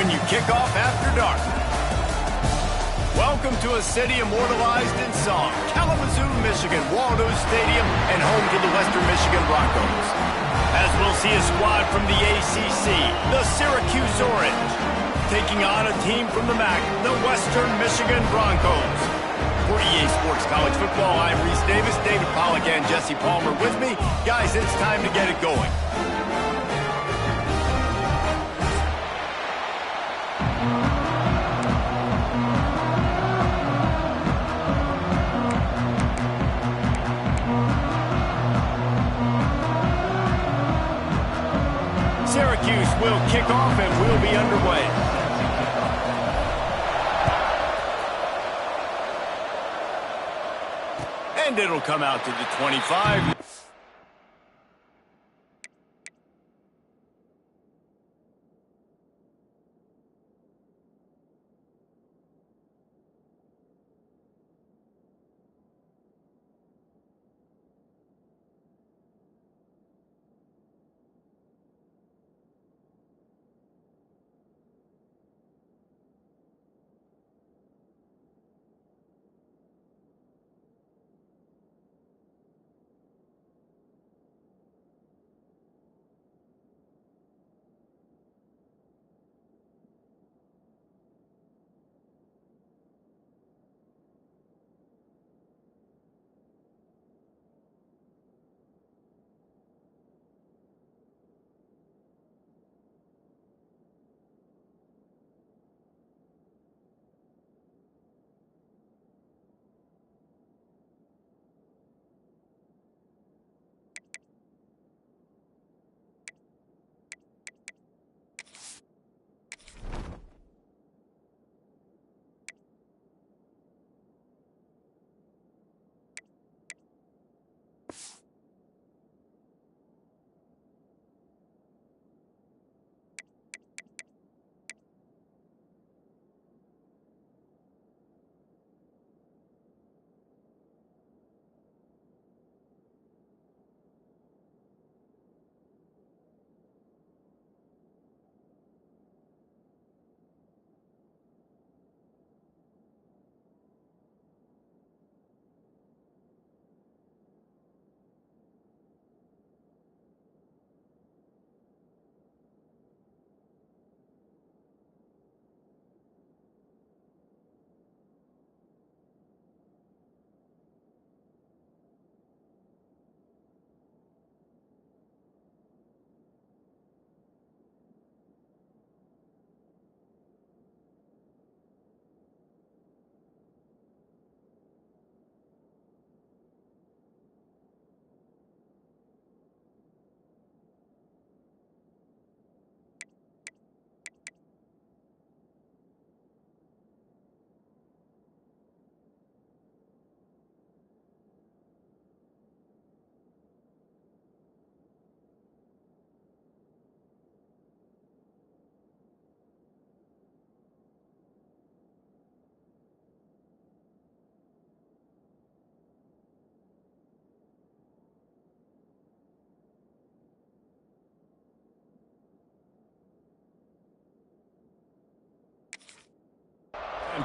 when you kick off after dark. Welcome to a city immortalized in song, Kalamazoo, Michigan, Waldo Stadium, and home to the Western Michigan Broncos. As we'll see a squad from the ACC, the Syracuse Orange, taking on a team from the MAC, the Western Michigan Broncos. For EA Sports College Football, I'm Reese Davis, David Pollack, and Jesse Palmer with me. Guys, it's time to get it going. Syracuse will kick off and we'll be underway. And it'll come out to the 25.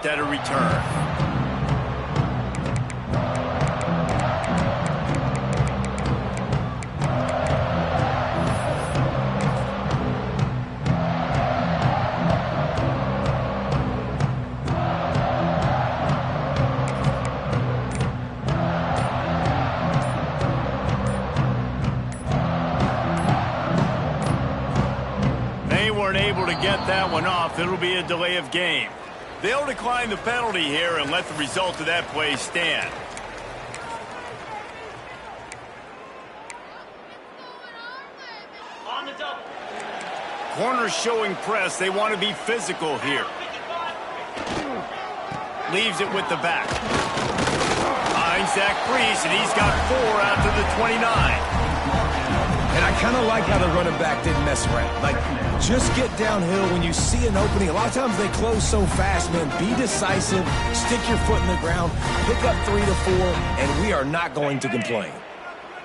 At a return. They weren't able to get that one off. It'll be a delay of game. They'll decline the penalty here and let the result of that play stand. On the double. Corners showing press. They want to be physical here. Leaves it with the back. Finds Zach Priest, and he's got 4 out to the 29. And I kind of like how the running back didn't mess around. Like, just get downhill when you see an opening. A lot of times they close so fast, man. Be decisive, stick your foot in the ground, pick up 3 to 4, and we are not going to complain.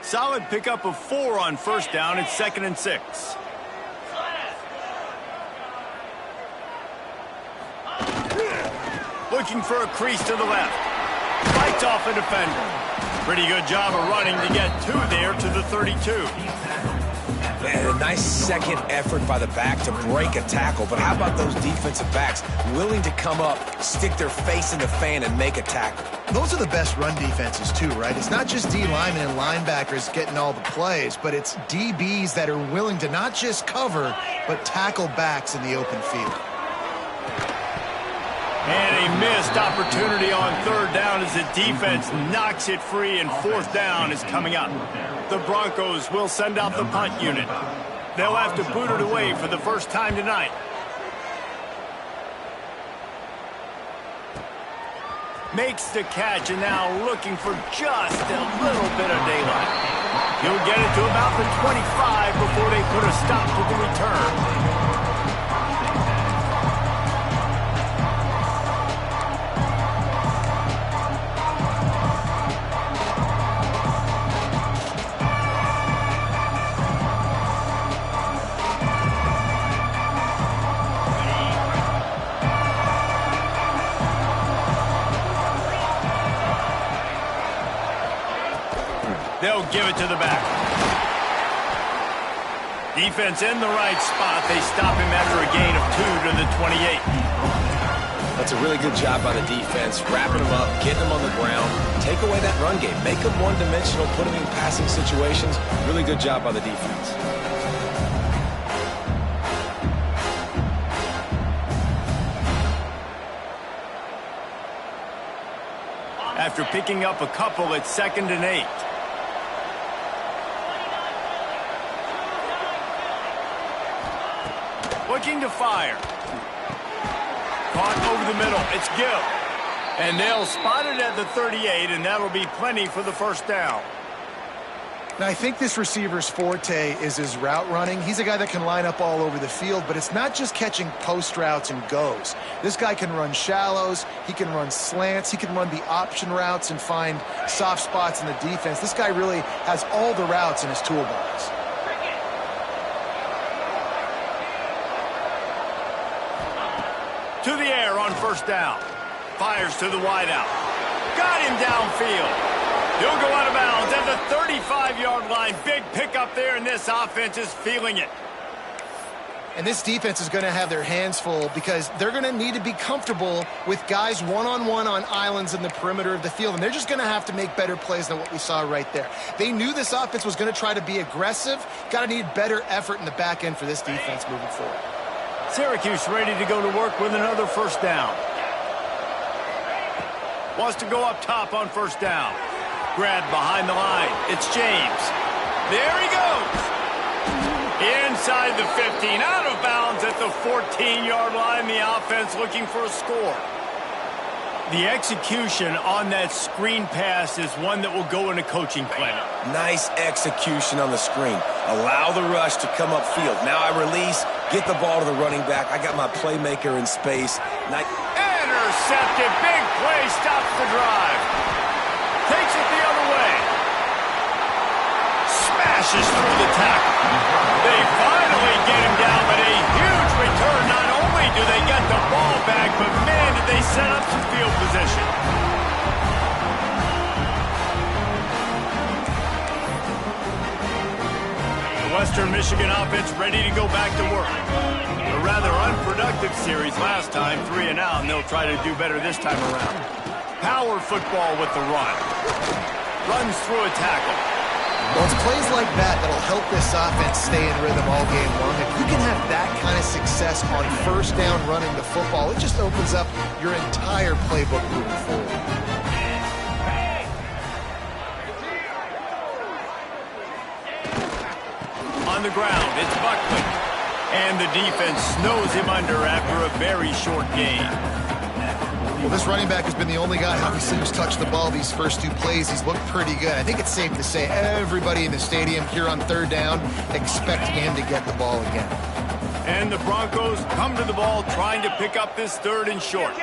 Solid pickup of 4 on first down. It's 2nd and 6. looking for a crease to the left. Fights off a defender. Pretty good job of running to get 2 there to the 32. Man, a nice second effort by the back to break a tackle. But how about those defensive backs willing to come up, stick their face in the fan, and make a tackle? Those are the best run defenses too, right? It's not just D linemen and linebackers getting all the plays, but it's DBs that are willing to not just cover, but tackle backs in the open field. And a missed opportunity on 3rd down as the defense knocks it free, and 4th down is coming up. The Broncos will send out the punt unit. They'll have to boot it away for the first time tonight. Makes the catch, and now looking for just a little bit of daylight. He'll get it to about the 25 before they put a stop to the return. They'll give it to the back. Defense in the right spot. They stop him after a gain of 2 to the 28. That's a really good job by the defense, wrapping him up, getting him on the ground, take away that run game, make him one-dimensional, put him in passing situations. Really good job by the defense. After picking up a couple, it's 2nd and 8. Looking to fire. Caught over the middle. It's Gill. And they'll spot it at the 38, and that'll be plenty for the 1st down. Now, I think this receiver's forte is his route running. He's a guy that can line up all over the field, but it's not just catching post routes and goes. This guy can run shallows, he can run slants, he can run the option routes and find soft spots in the defense. This guy really has all the routes in his toolbox. To the air on 1st down. Fires to the wideout. Got him downfield. He'll go out of bounds at the 35-yard line. Big pickup there, and this offense is feeling it. And this defense is going to have their hands full because they're going to need to be comfortable with guys one-on-one on islands in the perimeter of the field, and they're just going to have to make better plays than what we saw right there. They knew this offense was going to try to be aggressive. Got to need better effort in the back end for this defense moving forward. Syracuse ready to go to work with another 1st down. Wants to go up top on 1st down. Grabbed behind the line. It's James. There he goes. Inside the 15. Out of bounds at the 14-yard line. The offense looking for a score. The execution on that screen pass is one that will go in a coaching plan. Nice execution on the screen. Allow the rush to come upfield. Now I release, get the ball to the running back. I got my playmaker in space. Intercepted. Big play. Stops the drive. Takes it the other way. Smashes through the tackle. They finally get him down, but a huge return. Not only do they get the ball back, but man, did they set up some field position. The Western Michigan offense ready to go back to work. A rather unproductive series last time, 3 and out, and they'll try to do better this time around. Power football with the run. Runs through a tackle. Well, it's plays like that that'll help this offense stay in rhythm all game long. If you can have that kind of success on 1st down running the football, it just opens up your entire playbook moving forward. On the ground, it's Buckley. And the defense snows him under after a very short gain. Well, this running back has been the only guy, obviously, who's touched the ball these first 2 plays. He's looked pretty good. I think it's safe to say everybody in the stadium here on 3rd down expecting him to get the ball again. And the Broncos come to the ball trying to pick up this 3rd and short.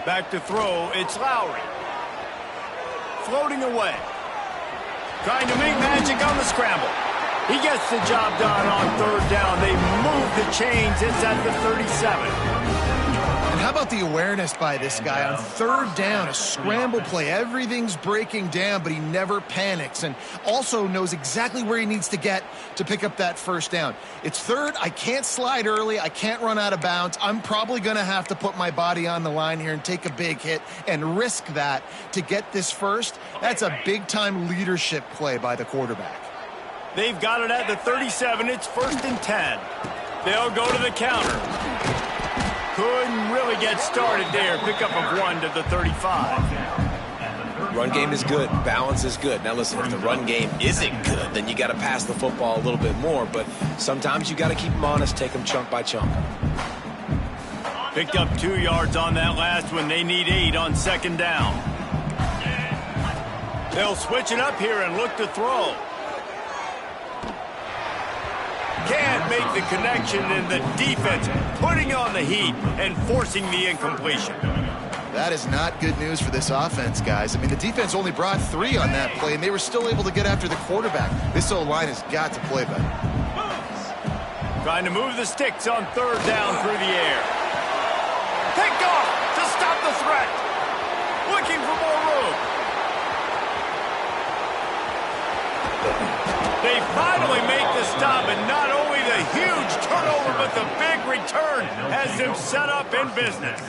Back to throw, it's Lowry. Floating away. Trying to make magic on the scramble. He gets the job done on third down. They move the chains. It's at the 37. And how about the awareness by this guy on third down, a scramble play. Everything's breaking down, but he never panics and also knows exactly where he needs to get to pick up that first down. It's third. I can't slide early. I can't run out of bounds. I'm probably going to have to put my body on the line here and take a big hit and risk that to get this first. That's a big-time leadership play by the quarterback. They've got it at the 37. It's 1st and 10. They'll go to the counter. Couldn't really get started there. Pickup of 1 to the 35. Run game is good. Balance is good. Now listen, if the run game isn't good, then you got to pass the football a little bit more. But sometimes you got to keep them honest, take them chunk by chunk. Picked up 2 yards on that last one. They need 8 on 2nd down. They'll switch it up here and look to throw. Can't make the connection, and the defense putting on the heat and forcing the incompletion. That is not good news for this offense, guys. I mean, the defense only brought 3 on that play, and they were still able to get after the quarterback. This O-line has got to play better. Trying to move the sticks on 3rd down through the air. Picked off to stop the threat. Looking for more room. They finally make the stop, and not only the huge turnover, but the big return has them set up in business.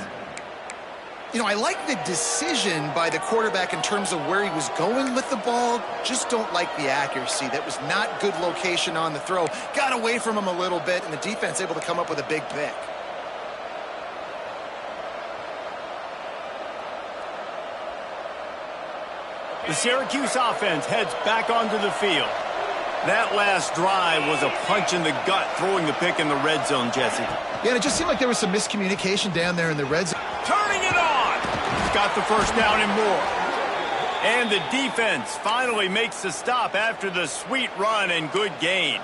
You know, I like the decision by the quarterback in terms of where he was going with the ball. Just don't like the accuracy. That was not good location on the throw. Got away from him a little bit, and the defense able to come up with a big pick. The Syracuse offense heads back onto the field. That last drive was a punch in the gut, throwing the pick in the red zone, Jesse. Yeah, and it just seemed like there was some miscommunication down there in the red zone. Turning it on! He's got the first down and more. And the defense finally makes the stop after the sweet run and good gain.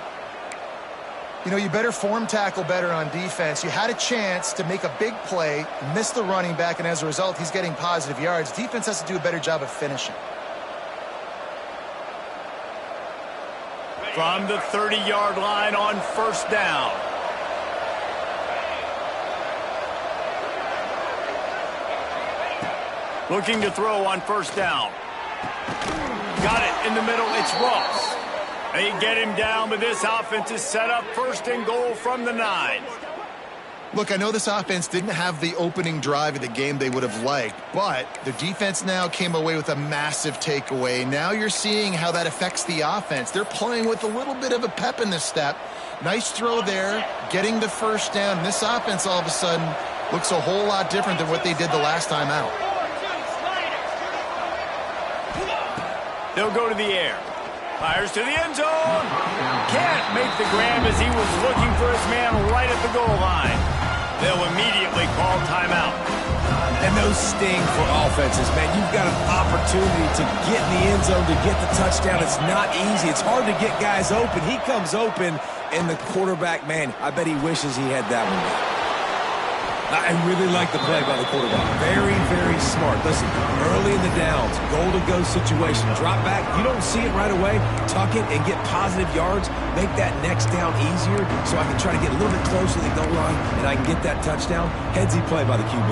You know, you better form tackle better on defense. You had a chance to make a big play, miss the running back, and as a result, he's getting positive yards. Defense has to do a better job of finishing. From the 30-yard line on 1st down. Looking to throw on 1st down. Got it in the middle. It's Ross. They get him down, but this offense is set up 1st and goal from the 9. Look, I know this offense didn't have the opening drive of the game they would have liked, but the defense now came away with a massive takeaway. Now you're seeing how that affects the offense. They're playing with a little bit of a pep in the step. Nice throw there, getting the first down. This offense all of a sudden looks a whole lot different than what they did the last time out. They'll go to the air. Fires to the end zone. Can't make the grab as he was looking for his man right at the goal line. They'll immediately call timeout. And those sting for offenses, man. You've got an opportunity to get in the end zone, to get the touchdown. It's not easy. It's hard to get guys open. He comes open, and the quarterback, man, I bet he wishes he had that one. I really like the play by the quarterback. Very, very smart. Listen, early in the downs, goal-to-go situation. Drop back. You don't see it right away. Tuck it and get positive yards. Make that next down easier so I can try to get a little bit closer to the goal line and I can get that touchdown. Headsy play by the QB.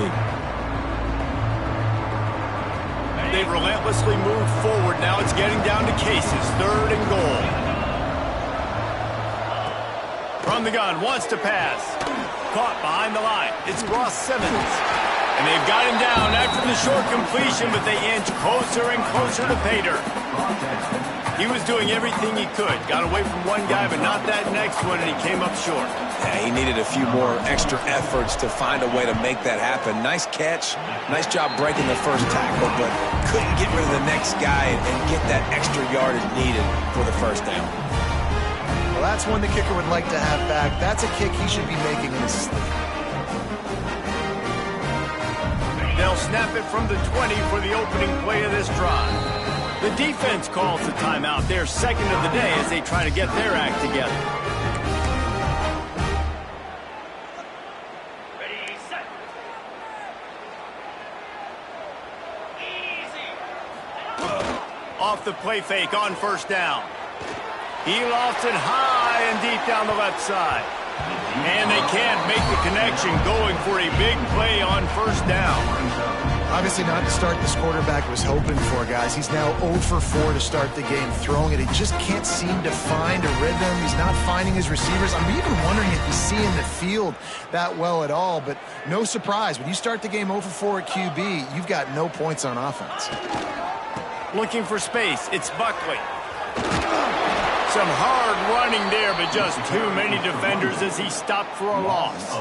They've relentlessly moved forward. Now it's getting down to cases. 3rd and goal. From the gun, wants to pass. Caught behind the line. It's Ross Simmons. And they've got him down after the short completion, but they inch closer and closer to pay dirt. He was doing everything he could. Got away from one guy, but not that next one, and he came up short. Yeah, he needed a few more extra efforts to find a way to make that happen. Nice catch. Nice job breaking the first tackle, but couldn't get rid of the next guy and get that extra yardage needed for the first down. Well, that's one the kicker would like to have back. That's a kick he should be making in his sleep. They'll snap it from the 20 for the opening play of this drive. The defense calls the timeout, their 2nd of the day, as they try to get their act together. Off the play fake on first down. He lofts it high and deep down the left side. And they can't make the connection, going for a big play on first down. Obviously not the start this quarterback was hoping for, guys. He's now 0 for 4 to start the game throwing it. He just can't seem to find a rhythm. He's not finding his receivers. I'm even wondering if he's seeing the field that well at all. But no surprise, when you start the game 0 for 4 at QB, you've got no points on offense. Looking for space. It's Buckley. Some hard running there, but just too many defenders as he stopped for a loss.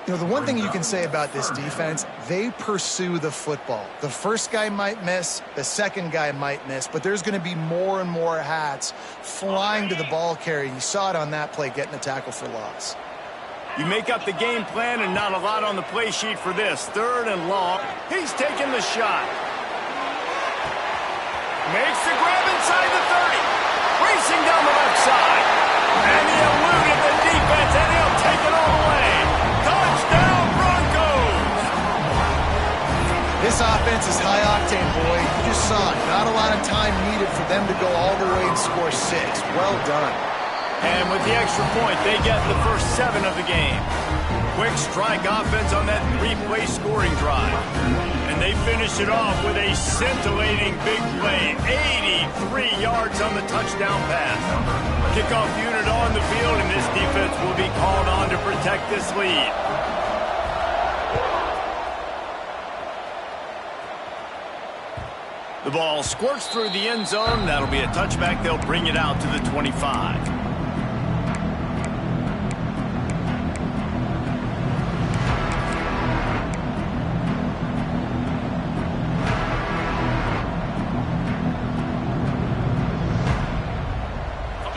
You know, the one thing you can say about this defense, they pursue the football. The first guy might miss, the second guy might miss, but there's going to be more and more hats flying to the ball carrier. You saw it on that play, getting the tackle for loss. You make up the game plan and not a lot on the play sheet for this. 3rd and long. He's taking the shot. Makes the grab inside the 30. Racing down the left side. And he eluded the defense, and he'll take it all the way. Touchdown, Broncos! This offense is high octane, boy. You just saw it. Not a lot of time needed for them to go all the way and score 6. Well done. And with the extra point, they get the first 7 of the game. Quick strike offense on that 3-play scoring drive. And they finish it off with a scintillating big play. 83 yards on the touchdown pass. Kickoff unit on the field, and this defense will be called on to protect this lead. The ball squirts through the end zone. That'll be a touchback. They'll bring it out to the 25.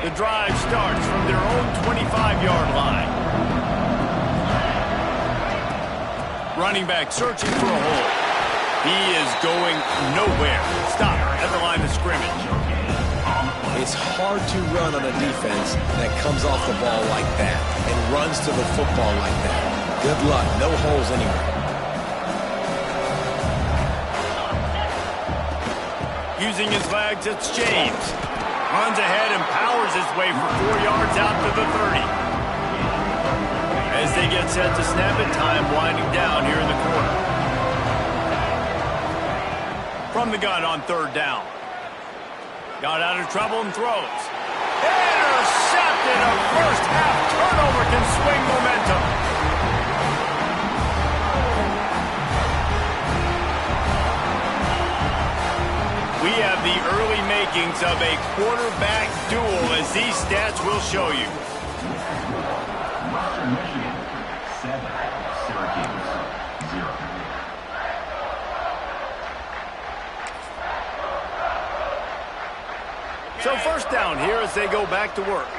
The drive starts from their own 25-yard line. Running back searching for a hole. He is going nowhere. Stop at the line of scrimmage. It's hard to run on a defense that comes off the ball like that and runs to the football like that. Good luck. No holes anywhere. Using his legs, it's James. Runs ahead and powers his way for 4 yards out to the 30. As they get set to snap it, time winding down here in the corner. From the gun on 3rd down. Got out of trouble and throws. Intercepted! A first-half turnover can swing momentum. We have the early makings of a quarterback duel, as these stats will show you. Western Michigan, 7. Syracuse, 0. So first down here as they go back to work.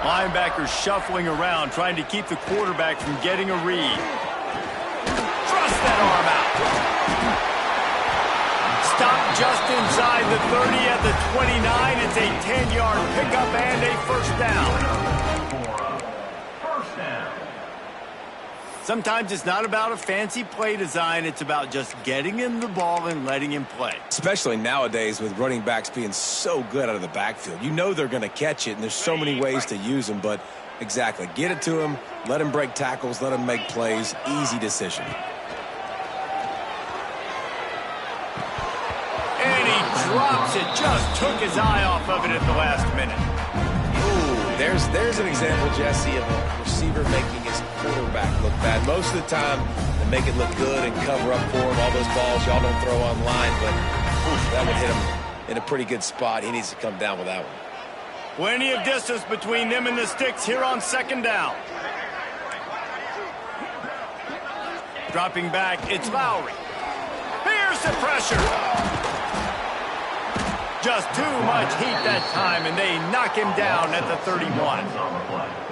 Linebackers shuffling around, trying to keep the quarterback from getting a read. Thrust that arm out. Stop just inside the 30 at the 29. It's a 10-yard pickup and a first down. First down. Sometimes it's not about a fancy play design. It's about just getting him the ball and letting him play. Especially nowadays with running backs being so good out of the backfield. You know they're going to catch it, and there's so many ways to use them. But exactly, get it to him, let him break tackles, let him make plays. Easy decision. And he drops it. Just took his eye off of it at the last minute. Ooh, there's an example, Jesse, of a receiver making his quarterback look bad. Most of the time, they make it look good and cover up for him. All those balls y'all don't throw online, but that would hit him in a pretty good spot. He needs to come down with that one. Plenty of distance between them and the sticks here on 2nd down. Dropping back, it's Lowry. Here's the pressure. Just too much heat that time, and they knock him down at the 31.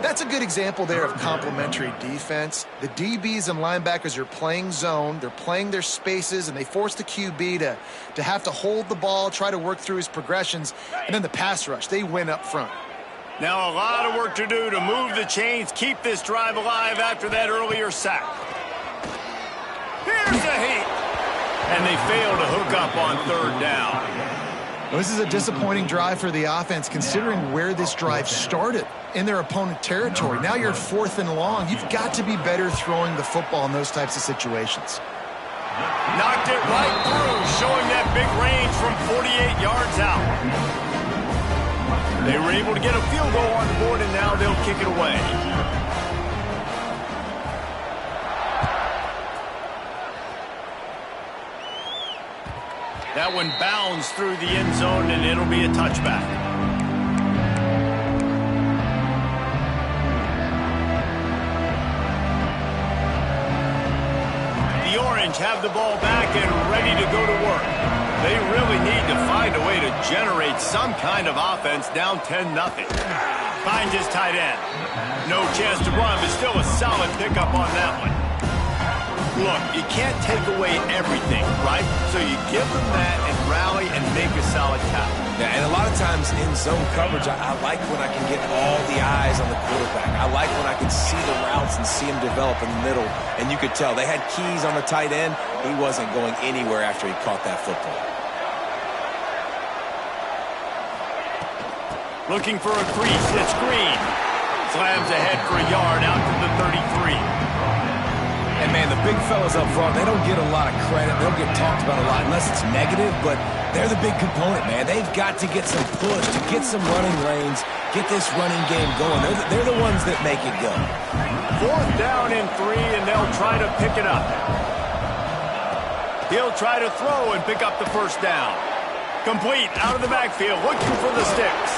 That's a good example there of complementary defense. The DBs and linebackers are playing zone, they're playing their spaces, and they force the QB to have to hold the ball, try to work through his progressions, and then the pass rush, they win up front. Now a lot of work to do to move the chains, keep this drive alive after that earlier sack. Here's the heat. And they fail to hook up on third down. Well, this is a disappointing drive for the offense, considering where this drive started, in their opponent territory. Now you're 4th and long. You've got to be better throwing the football in those types of situations. Knocked it right through, showing that big range from 48 yards out. They were able to get a field goal on the board, and now they'll kick it away. That one bounds through the end zone, and it'll be a touchback. The Orange have the ball back and ready to go to work. They really need to find a way to generate some kind of offense down 10-0. Finds his tight end. No chance to run, but still a solid pickup on that one. Look, you can't take away everything, right? So you give them that and rally and make a solid tackle. Yeah, and a lot of times in zone coverage, I like when I can get all the eyes on the quarterback. I like when I can see the routes and see him develop in the middle. And you could tell they had keys on the tight end. He wasn't going anywhere after he caught that football. Looking for a crease. It's Green. Slams ahead for a yard out to the 33. And, man, the big fellas up front, they don't get a lot of credit. They don't get talked about a lot unless it's negative, but they're the big component, man. They've got to get some push, to get some running lanes, get this running game going. They're the ones that make it go. 4th down and 3, and they'll try to pick it up. He'll try to throw and pick up the first down. Complete out of the backfield, looking for the sticks.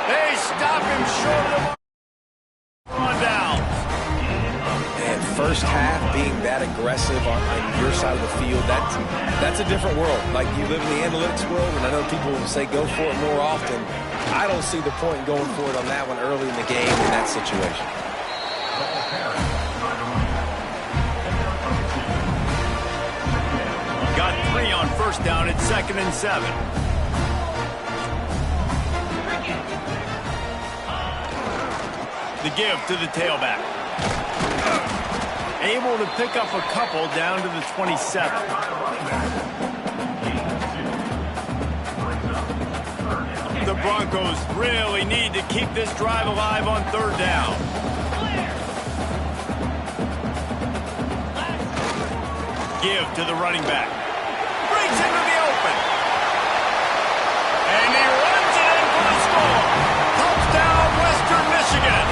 They stop him short of the on down. And first half being that aggressive on your side of the field, that's a different world. Like, you live in the analytics world, and I know people will say go for it more often. I don't see the point in going for it on that one early in the game in that situation. Got 3 on first down at 2nd and 7. The give to the tailback. Able to pick up a couple down to the 27. The Broncos really need to keep this drive alive on third down. Give to the running back. Breaks into the open. And he runs it in for the score. Touchdown, Western Michigan.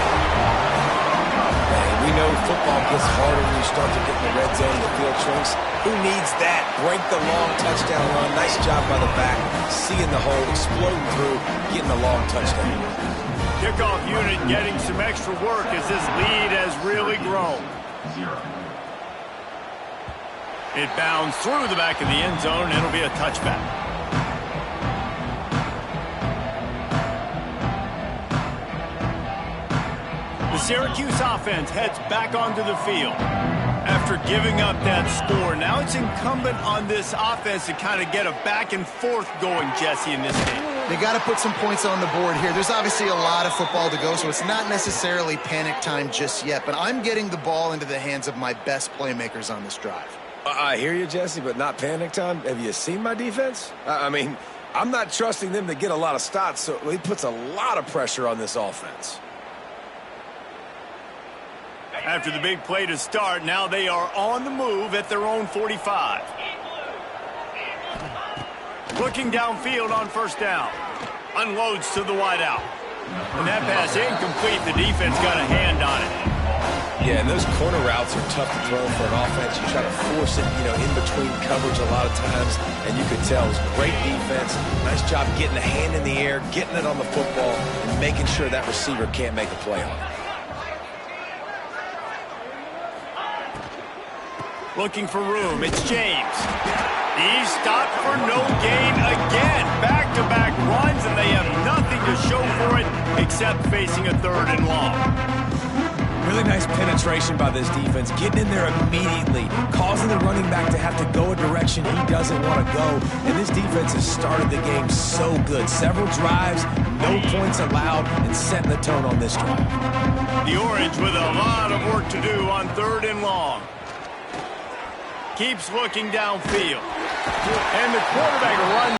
We know football gets harder when you start to get in the red zone and the field shrinks. Who needs that? Break the long touchdown run. Nice job by the back. Seeing the hole, exploding through, getting the long touchdown. Kickoff unit getting some extra work as this lead has really grown. It bounds through the back of the end zone, and it'll be a touchback. The Syracuse offense heads back onto the field. After giving up that score, now it's incumbent on this offense to kind of get a back and forth going, Jesse, in this game. They got to put some points on the board here. There's obviously a lot of football to go, so it's not necessarily panic time just yet, but I'm getting the ball into the hands of my best playmakers on this drive. I hear you, Jesse, but not panic time. Have you seen my defense? I mean, I'm not trusting them to get a lot of stops, so he puts a lot of pressure on this offense. After the big play to start, now they are on the move at their own 45. Looking downfield on first down. Unloads to the wideout. And that pass incomplete. The defense got a hand on it. Yeah, and those corner routes are tough to throw for an offense. You try to force it, in between coverage a lot of times, and you could tell it was great defense. Nice job getting a hand in the air, getting it on the football, and making sure that receiver can't make a play on it. Looking for room. It's James. He's stopped for no gain again. Back-to-back runs, and they have nothing to show for it except facing a 3rd and long. Really nice penetration by this defense, getting in there immediately, causing the running back to have to go a direction he doesn't want to go. And this defense has started the game so good. Several drives, no points allowed, and setting the tone on this drive. The Orange with a lot of work to do on 3rd and long. Keeps looking downfield. And the quarterback runs